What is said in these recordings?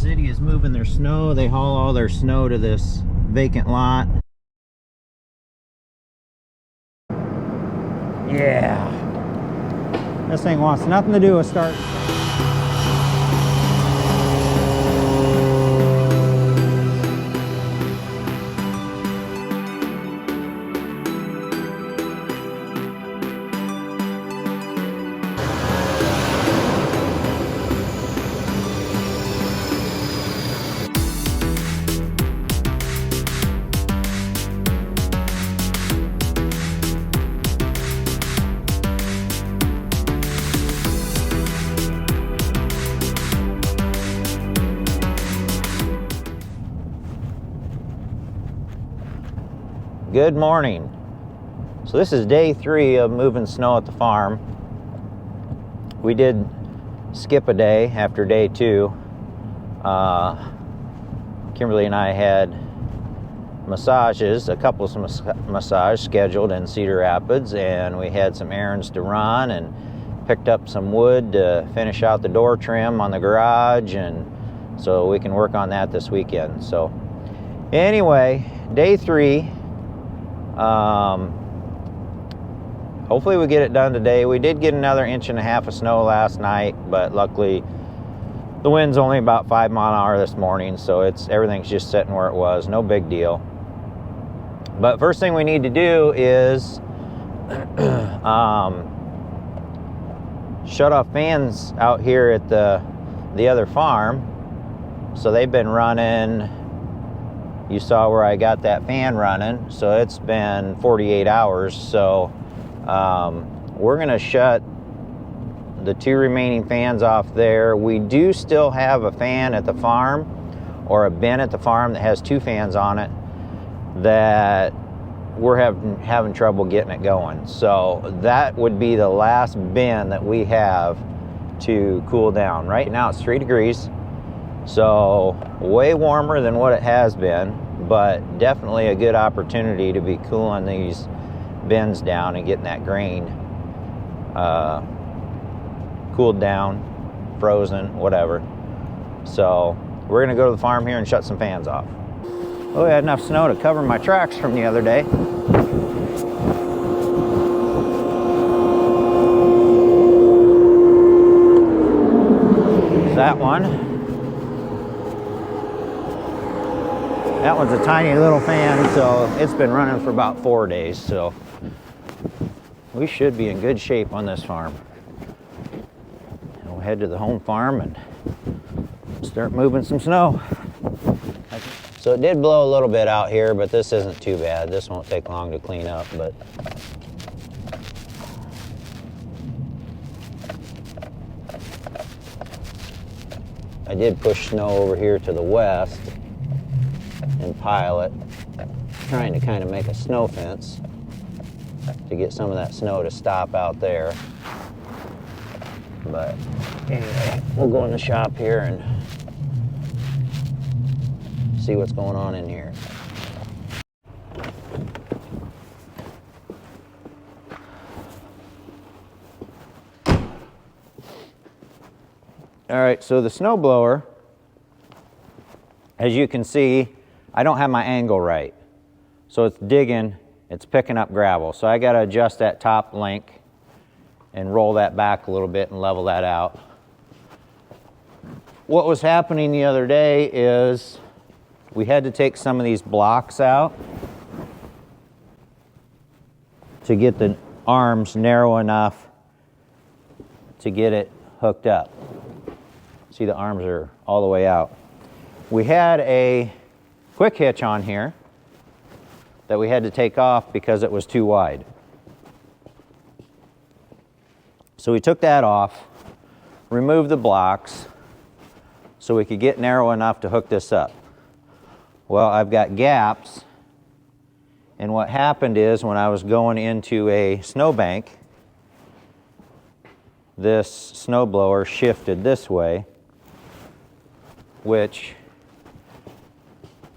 city is moving their snow. They haul all their snow to this vacant lot. Yeah. This thing wants nothing to do with start. Good morning. So this is day 3 of moving snow at the farm. We did skip a day after day 2. Kimberly and I had massages, a couple of massages scheduled in Cedar Rapids, and we had some errands to run and picked up some wood to finish out the door trim on the garage, and so we can work on that this weekend. So anyway, day 3. Hopefully we get it done today. We did get another 1.5 inches of snow last night, but luckily the wind's only about 5 miles an hour this morning, so everything's just sitting where it was. No big deal. But first thing we need to do is shut off fans out here at the other farm. So they've been running. You saw where I got that fan running, so it's been 48 hours. So we're gonna shut the 2 remaining fans off there. We do still have a fan at the farm, or a bin at the farm that has 2 fans on it that we're having trouble getting it going. So that would be the last bin that we have to cool down. Right now it's 3 degrees. So way warmer than what it has been, but definitely a good opportunity to be cooling these bins down and getting that grain cooled down, frozen, whatever. So we're gonna go to the farm here and shut some fans off. Oh, we had enough snow to cover my tracks from the other day. That one. That one's a tiny little fan, so it's been running for about 4 days, so we should be in good shape on this farm. And we'll head to the home farm and start moving some snow. So it did blow a little bit out here, but this isn't too bad. This won't take long to clean up, but I did push snow over here to the west and pile it, trying to kind of make a snow fence to get some of that snow to stop out there. But anyway, we'll go in the shop here and see what's going on in here. All right, so the snowblower, as you can see, I don't have my angle right. So it's digging, it's picking up gravel. So I gotta adjust that top link and roll that back a little bit and level that out. What was happening the other day is we had to take some of these blocks out to get the arms narrow enough to get it hooked up. See, the arms are all the way out. We had a quick hitch on here that we had to take off because it was too wide. So we took that off, removed the blocks so we could get narrow enough to hook this up. Well, I've got gaps, and what happened is when I was going into a snowbank, this snowblower shifted this way, which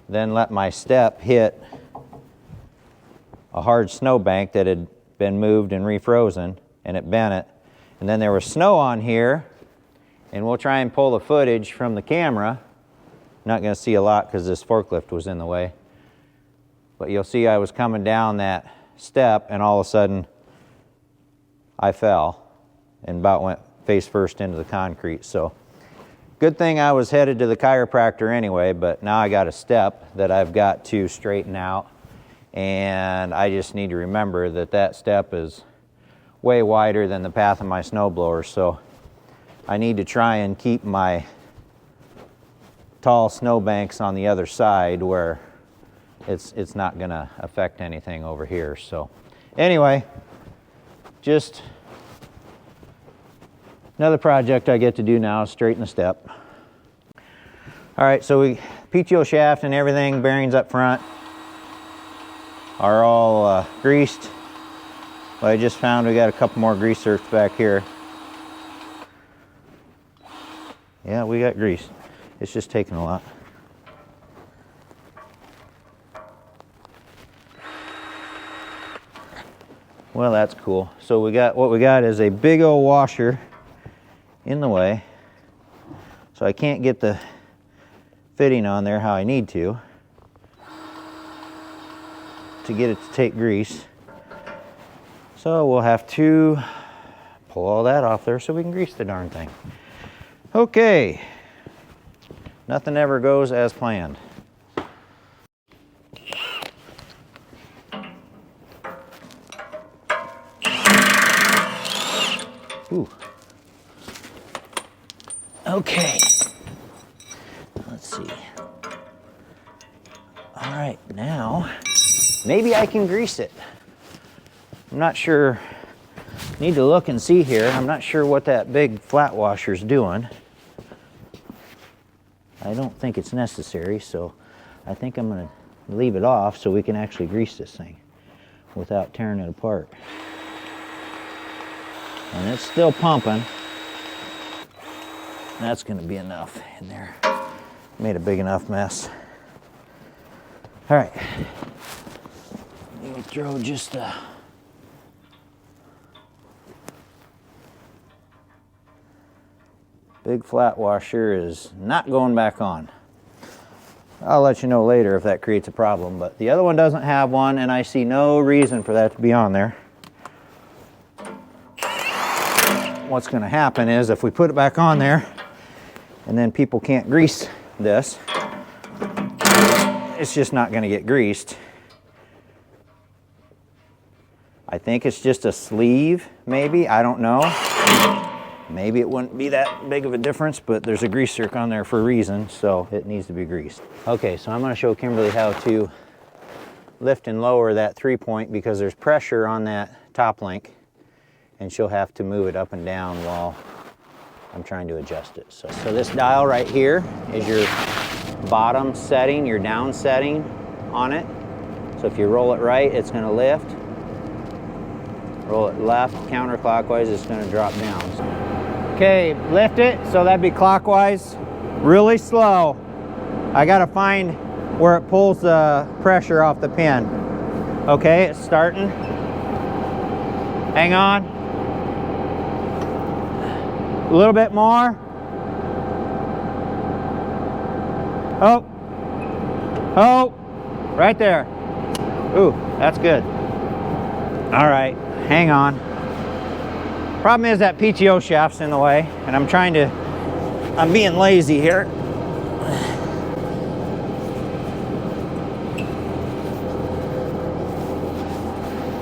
then let my step hit a hard snowbank that had been moved and refrozen, and it bent it. And then there was snow on here, and we'll try and pull the footage from the camera Not going to see a lot because this forklift was in the way. But you'll see I was coming down that step and all of a sudden I fell and about went face first into the concrete. So good thing I was headed to the chiropractor anyway, but now I got a step that I've got to straighten out, and I just need to remember that that step is way wider than the path of my snowblower, so I need to try and keep my tall snowbanks on the other side where it's not going to affect anything over here. So anyway, just another project I get to do now is straighten the step. All right, so PTO shaft and everything, bearings up front are all greased. But I just found we got a couple more grease zerks back here. Yeah, we got grease. It's just taking a lot. Well, that's cool. So what we got is a big old washer in the way. So I can't get the fitting on there how I need to get it to take grease. So we'll have to pull all that off there so we can grease the darn thing. Okay. Nothing ever goes as planned. Ooh. Okay. Let's see. All right, now maybe I can grease it. I'm not sure. Need to look and see here. I'm not sure what that big flat washer's doing. I don't think it's necessary, so I think I'm going to leave it off so we can actually grease this thing without tearing it apart. And it's still pumping. That's going to be enough in there. Made a big enough mess. All right. Let me throw just a big flat washer is not going back on. I'll let you know later if that creates a problem, but the other one doesn't have one, and I see no reason for that to be on there. What's going to happen is if we put it back on there and then people can't grease this, it's just not going to get greased. I think it's just a sleeve, maybe. I don't know. Maybe it wouldn't be that big of a difference, but there's a grease zerk on there for a reason, so it needs to be greased. Okay, so I'm going to show Kimberly how to lift and lower that 3-point because there's pressure on that top link, and she'll have to move it up and down while I'm trying to adjust it. So this dial right here is your bottom setting, your down setting on it. So if you roll it right, it's going to lift. Roll it left, counterclockwise, it's going to drop down. Okay, lift it, so that'd be clockwise, really slow. I gotta find where it pulls the pressure off the pin. Okay, it's starting. Hang on. A little bit more. Oh, oh, right there. Ooh, that's good. All right, hang on. Problem is that PTO shaft's in the way, and I'm being lazy here.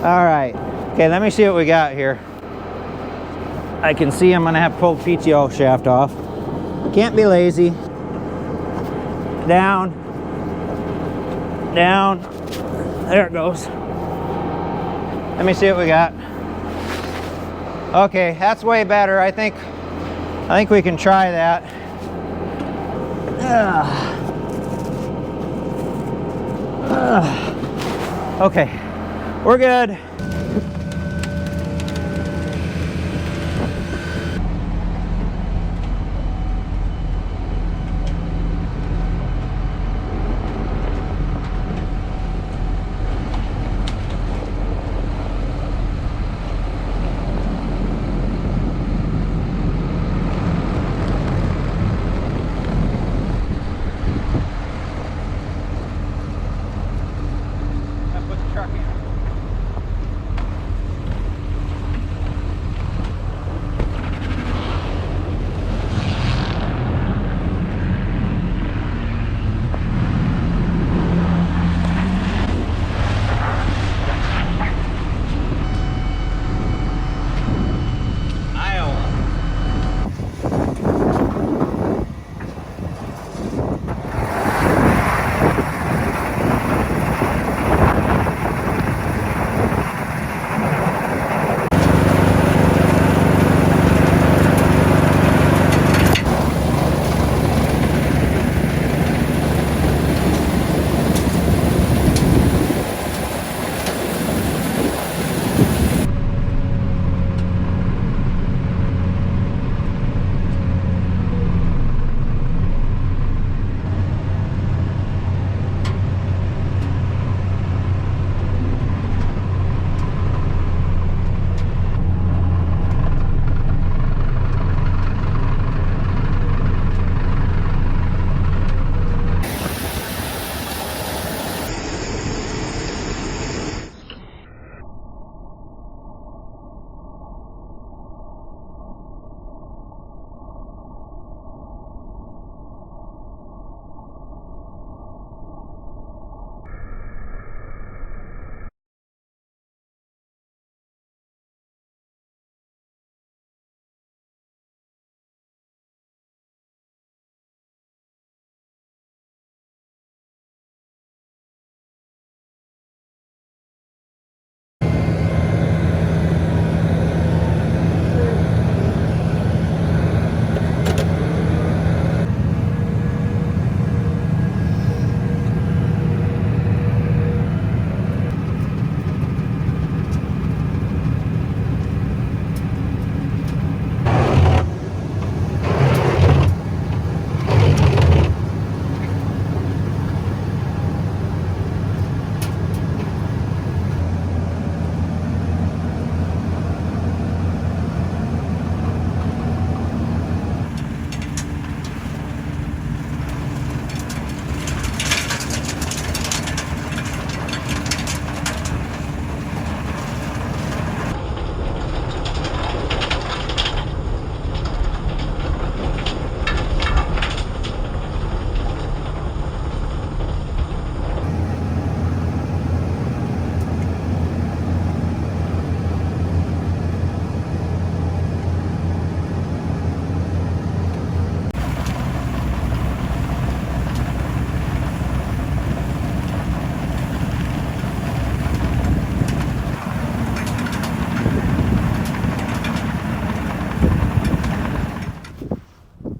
All right, okay, let me see what we got here. I can see I'm gonna have to pull the PTO shaft off. Can't be lazy. Down, down, there it goes. Let me see what we got. Okay, that's way better. I think we can try that. Okay, we're good.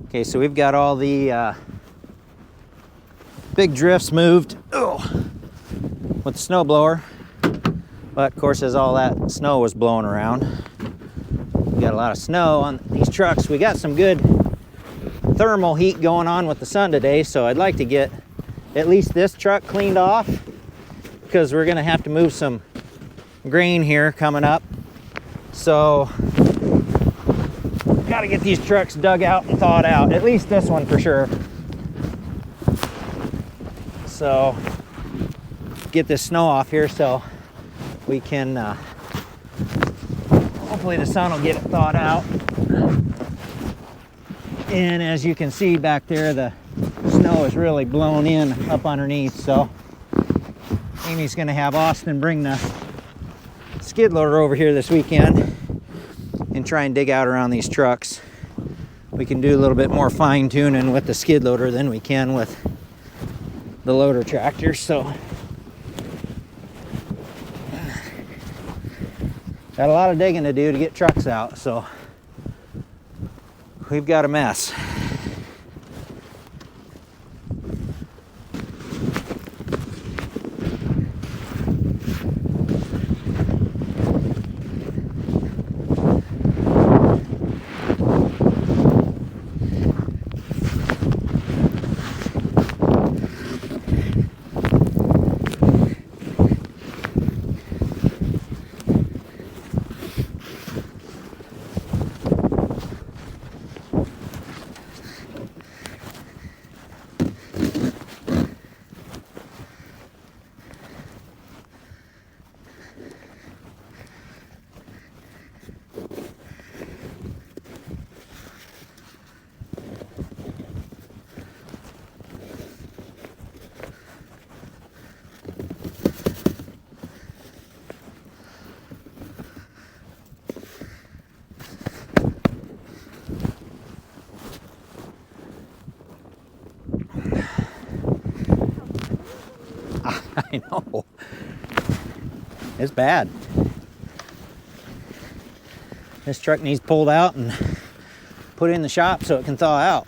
Okay, so we've got all the big drifts moved with the snow blower. But of course, as all that snow was blowing around, we got a lot of snow on these trucks. We got some good thermal heat going on with the sun today, so I'd like to get at least this truck cleaned off, because we're gonna have to move some grain here coming up. So gotta get these trucks dug out and thawed out, at least this one for sure. So get this snow off here so we can hopefully the sun will get it thawed out. And as you can see back there, the snow is really blown in up underneath. So Amy's gonna have Austin bring the skid loader over here this weekend and try and dig out around these trucks. We can do a little bit more fine tuning with the skid loader than we can with the loader tractor. So got a lot of digging to do to get trucks out, so we've got a mess. I know. It's bad. This truck needs pulled out and put in the shop so it can thaw out.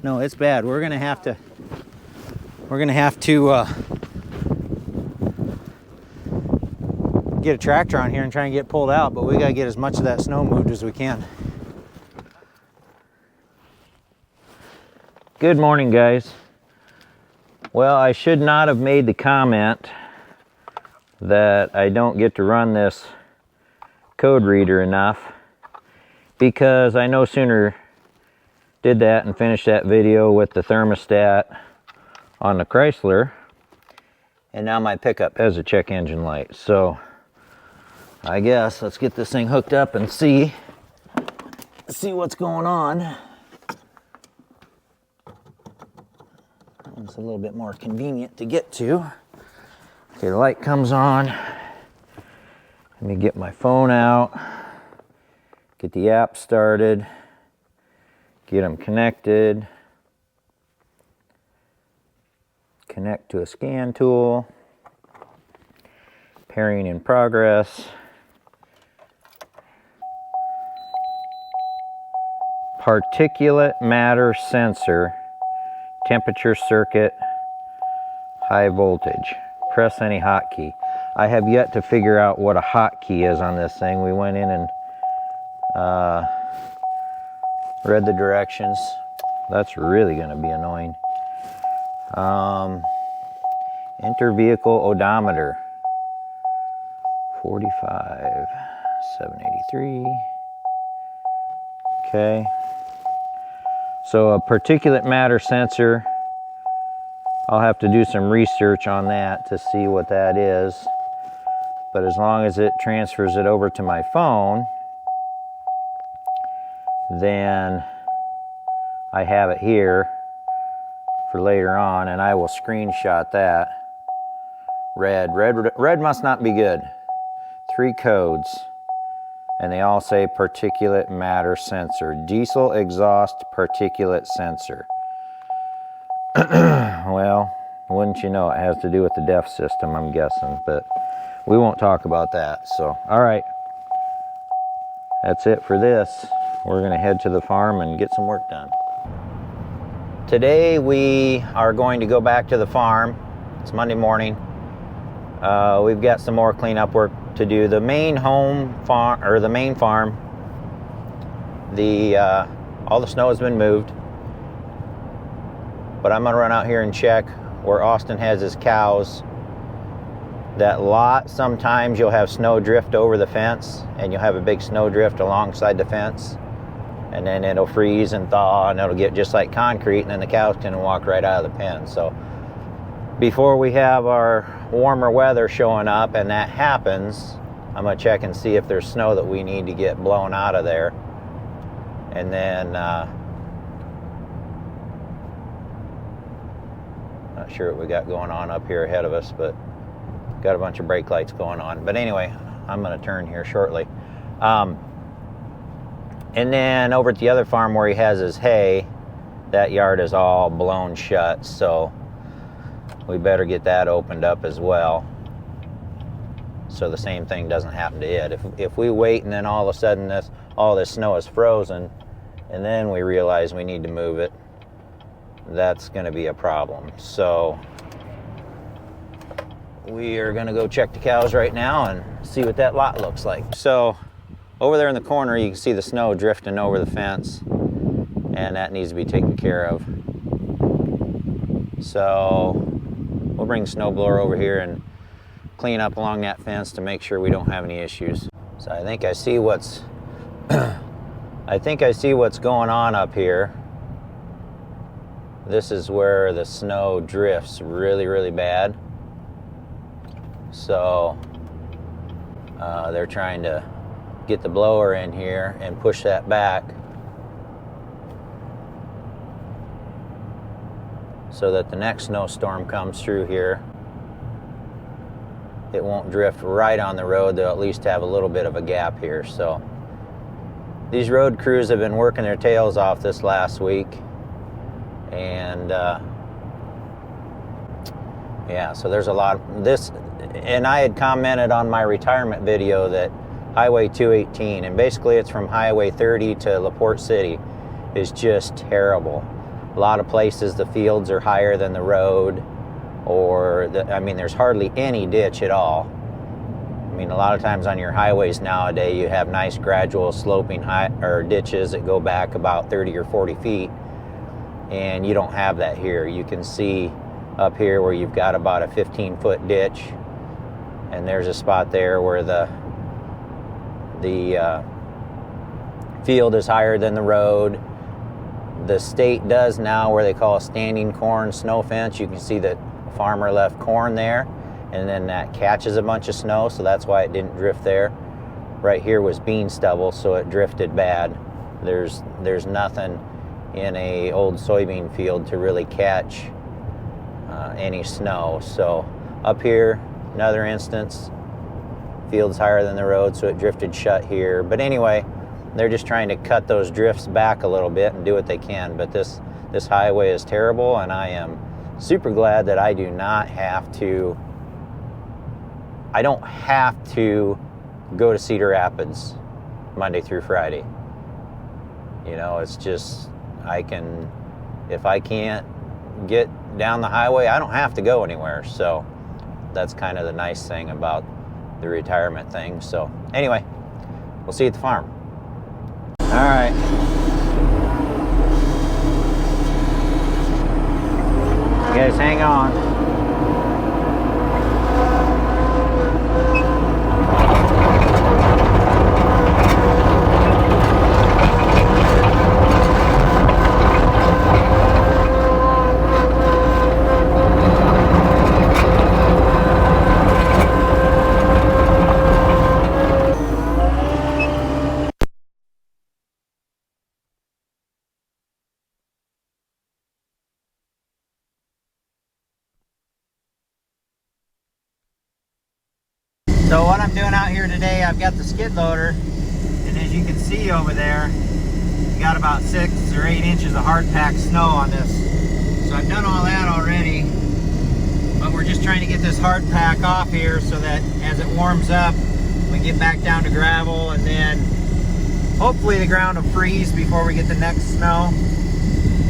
No, it's bad. We're gonna have to get a tractor on here and try and get it pulled out, but we gotta get as much of that snow moved as we can. Good morning, guys. Well, I should not have made the comment that I don't get to run this code reader enough, because I no sooner did that and finished that video with the thermostat on the Chrysler, and now my pickup has a check engine light. So I guess let's get this thing hooked up and see what's going on. It's a little bit more convenient to get to. Okay, the light comes on. Let me get my phone out, get the app started, get them connected, connect to a scan tool, pairing in progress. Particulate matter sensor, temperature circuit, high voltage. Press any hotkey. I have yet to figure out what a hotkey is on this thing. We went in and read the directions. That's really going to be annoying. Enter vehicle odometer. 45, 783. Okay. So a particulate matter sensor, I'll have to do some research on that to see what that is. But as long as it transfers it over to my phone, then I have it here for later on, and I will screenshot that. Red must not be good. 3 codes. And they all say particulate matter sensor. Diesel exhaust particulate sensor. Well, wouldn't you know, it has to do with the DEF system, I'm guessing, but we won't talk about that. So, all right. That's it for this. we're gonna head to the farm and get some work done. Today we are going to go back to the farm. It's Monday morning. We've got some more cleanup work to do. The main home farm, or the main farm, all the snow has been moved. But I'm gonna run out here and check where Austin has his cows. That lot, sometimes you'll have snow drift over the fence, and you'll have a big snow drift alongside the fence, and then it'll freeze and thaw, and it'll get just like concrete, and then the cows can walk right out of the pen. So before we have our warmer weather showing up, and that happens, I'm gonna check and see if there's snow that we need to get blown out of there. And then not sure what we got going on up here ahead of us, but got a bunch of brake lights going on. But anyway, I'm going to turn here shortly. And then over at the other farm where he has his hay, that yard is all blown shut, so we better get that opened up as well, so the same thing doesn't happen to it. If we wait and then all of a sudden all this snow is frozen, and then we realize we need to move it, that's going to be a problem. So we are going to go check the cows right now and see what that lot looks like. So over there in the corner you can see the snow drifting over the fence, and that needs to be taken care of. So we'll bring the snowblower over here and clean up along that fence to make sure we don't have any issues. So I think I see what's going on up here. This is where the snow drifts really, really bad. So they're trying to get the blower in here and push that back so that the next snowstorm comes through here, it won't drift right on the road. They'll at least have a little bit of a gap here. So these road crews have been working their tails off this last week, and yeah, so there's a lot of this. And I had commented on my retirement video that Highway 218, and basically it's from Highway 30 to LaPorte City, is just terrible. A lot of places the fields are higher than the road, or there's hardly any ditch at all. I mean, a lot of times on your highways nowadays you have nice gradual sloping ditches that go back about 30 or 40 feet, and you don't have that here. You can see up here where you've got about a 15-foot ditch, and there's a spot there where the field is higher than the road. The state does now where they call a standing corn snow fence. You can see that the farmer left corn there, and then that catches a bunch of snow, so that's why it didn't drift there. Right here was bean stubble, so it drifted bad. There's nothing in a old soybean field to really catch any snow. So up here, another instance, field's higher than the road, so it drifted shut here. But anyway, they're just trying to cut those drifts back a little bit and do what they can. But this highway is terrible, and I am super glad that I don't have to go to Cedar Rapids Monday through Friday. You know, it's just, if I can't get down the highway, I don't have to go anywhere. So that's kind of the nice thing about the retirement thing. So anyway, we'll see you at the farm. All right. You guys hang on. So what I'm doing out here today, I've got the skid loader, and as you can see over there, we got about 6 or 8 inches of hard packed snow on this. So I've done all that already, but we're just trying to get this hard pack off here so that as it warms up, we get back down to gravel, and then Hopefully the ground will freeze before we get the next snow.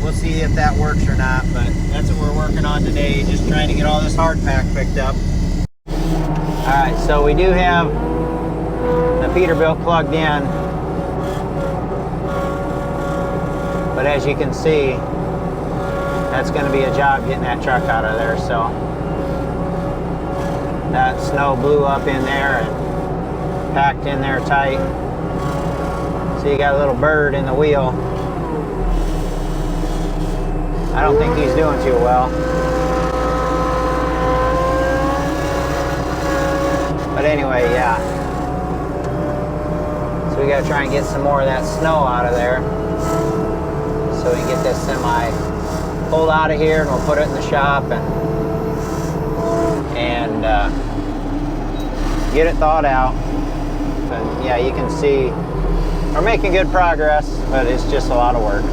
We'll see if that works or not, but that's what we're working on today, just trying to get all this hard pack picked up. Alright, so we do have the Peterbilt plugged in, but as you can see, that's going to be a job getting that truck out of there. So that snow blew up in there and packed in there tight. So you got a little bird in the wheel. I don't think he's doing too well. But anyway, yeah. So we got to try and get some more of that snow out of there so we can get this semi pulled out of here, and we'll put it in the shop and get it thawed out. But yeah, you can see we're making good progress, but it's just a lot of work.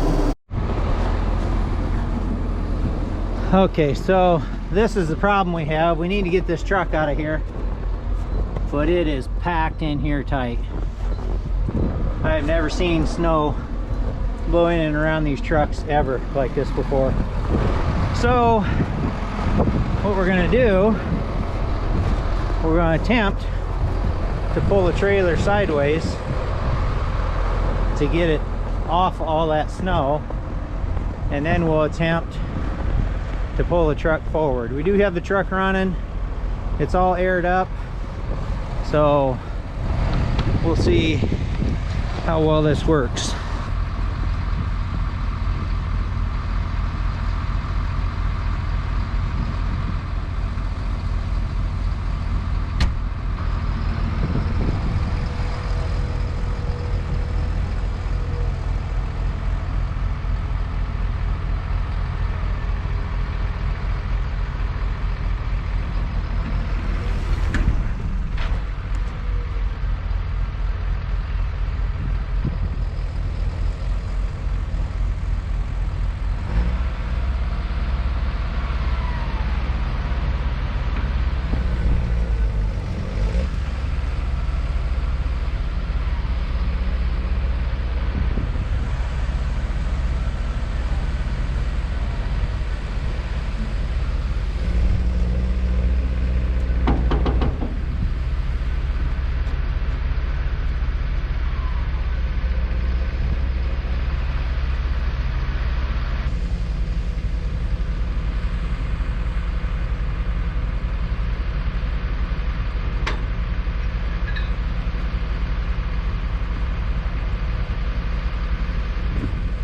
Okay, so this is the problem we have. We need to get this truck out of here, but it is packed in here tight. I've never seen snow blowing in and around these trucks ever like this before. So what we're going to do, we're going to attempt to pull the trailer sideways to get it off all that snow, and then we'll attempt to pull the truck forward. We do have the truck running, it's all aired up, so we'll see how well this works.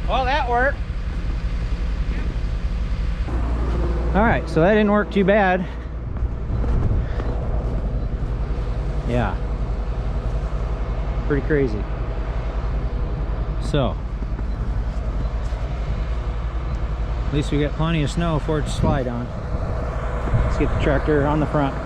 Well, that worked. All right, so that didn't work too bad. Yeah, pretty crazy. So at least we got plenty of snow for it to slide on. Let's get the tractor on the front.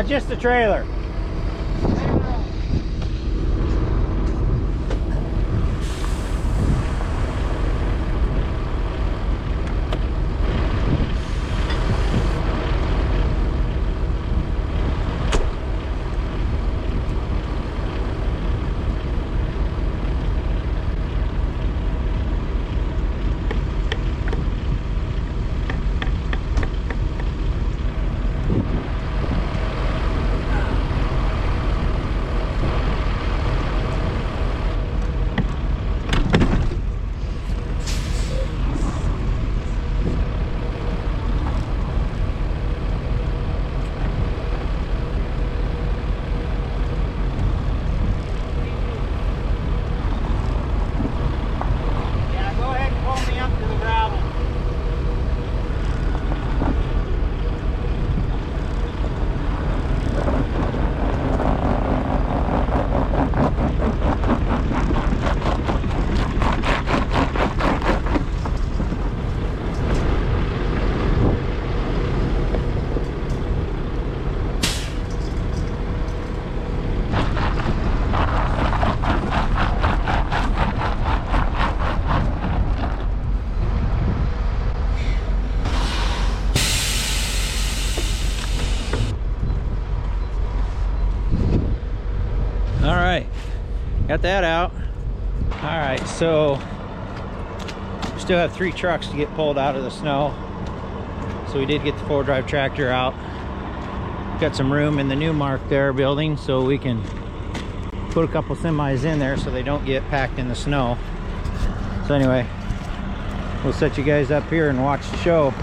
Just the trailer. All right, got that out. All right, so we still have 3 trucks to get pulled out of the snow. So we did get the 4-drive tractor out. Got some room in the new Mark there building, so we can put a couple semis in there so they don't get packed in the snow. So anyway, we'll set you guys up here and watch the show.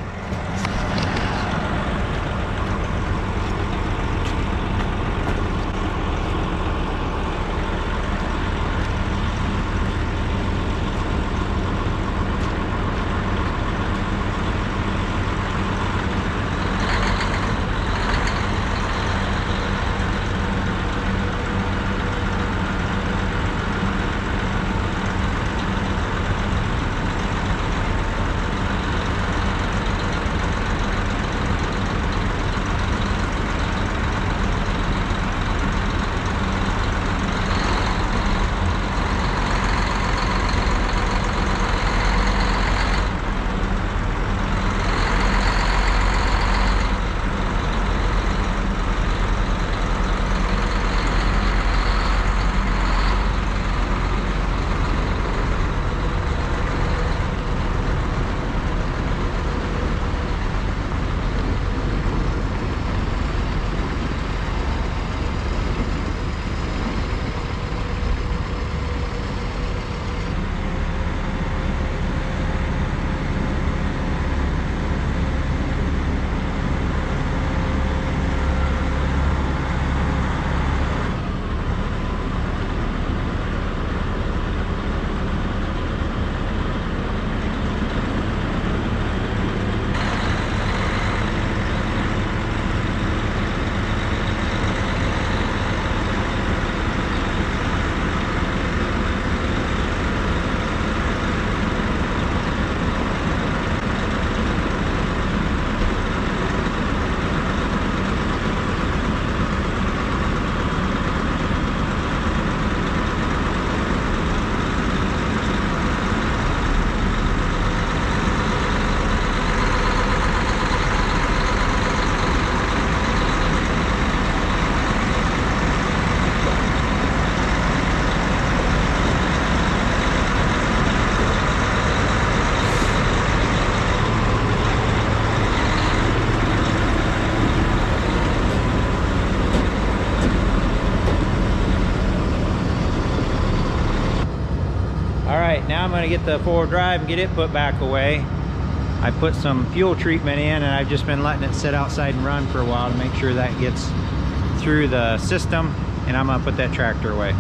Now I'm going to get the 4-wheel drive and get it put back away. I put some fuel treatment in, and I've just been letting it sit outside and run for a while to make sure that gets through the system, and I'm going to put that tractor away.